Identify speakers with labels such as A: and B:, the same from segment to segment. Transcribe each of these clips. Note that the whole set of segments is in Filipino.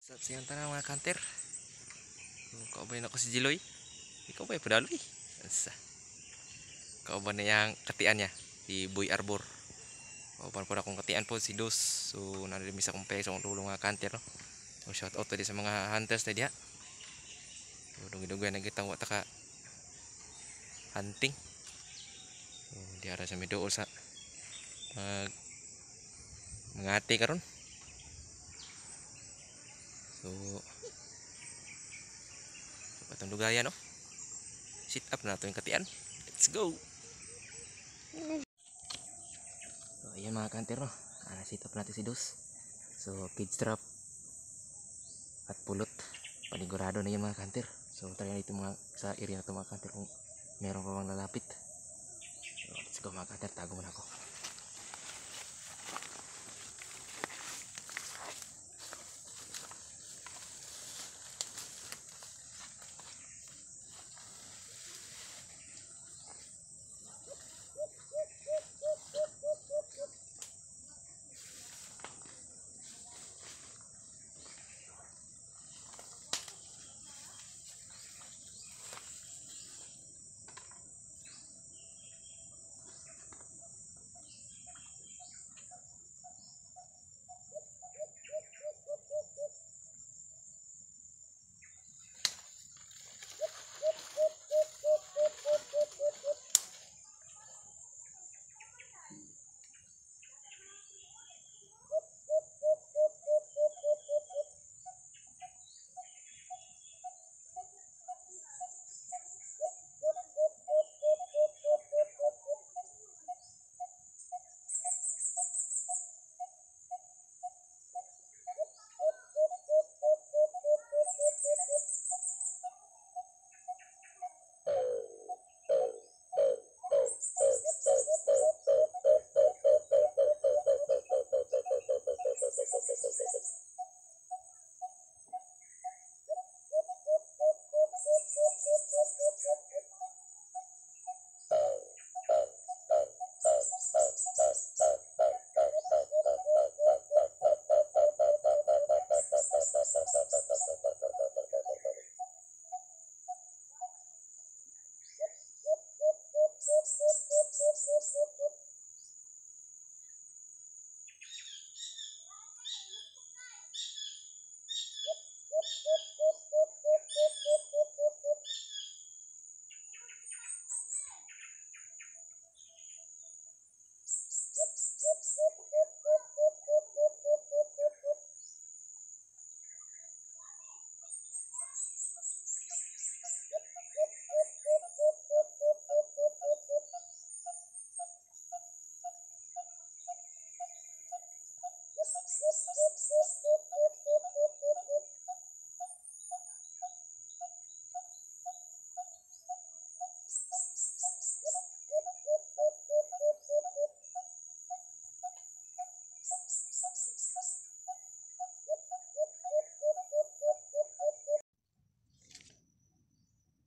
A: Sa siyang tanang mga kanter. Kauban ako si Jiloy. Ikaw ba padaloy? Asa. Kauban na yang katian niya di Boy Arbor. Kauban po akong katian po si Dos. So nalilimis akong peso ang tulong mga kanter no. So shout out tadi sa mga hunters na diha. So dugi-dugi nagitaw ta ka hunting. So di ara sa miduol sa mangati karon. So patong dugaya no. Sit up na to yung katian. Let's go. So ayan mga kanter no. Sit up natin si Dos. So feed strap at pulot. Panigurado na yan mga kanter. So try na ito mga sa area na ito mga kanter kung meron pa bang lalapit. So let's go mga kanter. Tago muna ako.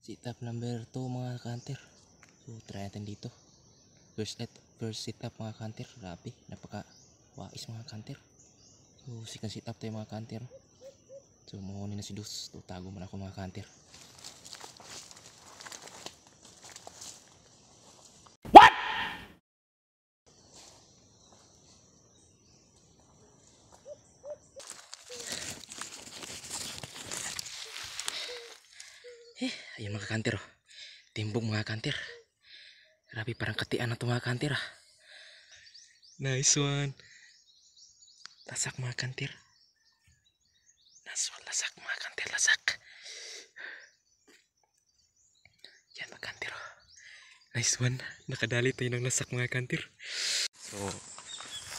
A: Sit up number 2 mga kanter. So try natin dito. First sit up mga kanter. Grabe, napaka wais mga kanter. So second sit up tayo mga kanter. So muhunin na si Dus. Tago muna ako mga kanter. What? Ayan mga kanter oh. Timbong mga kanter. Grabe parang katian na ito mga kanter ah. Nice one. Lasak mga kanter. Nice one, lasak mga kanter, lasak. Yan mga kanter oh. Nice one. Nakadali tayo ng lasak mga kanter. So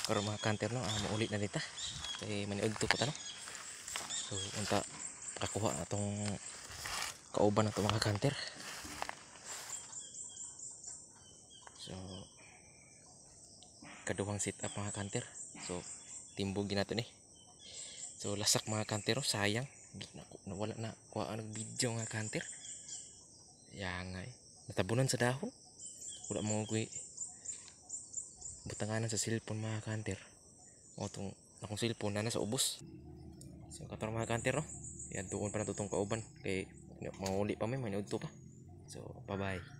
A: para mga kanter no, maulit na dita. Kaya maniud to ko tanong. So unta kakuha na itong kauban na ito mga kanter. So kaduhang sit up mga kanter. So timbugin natin eh. So lasak mga kanter, sayang wala na kuha ang video mga kanter. Yang nga eh. Natabunan sa dahon. Wala mo ko butanganan sa cellphone mga kanter. O itong akong cellphone na nasa ubos. So kato mga kanter no. Yan tuon pa na tutong kauban kay manguli pa may manudto pa. So bye bye.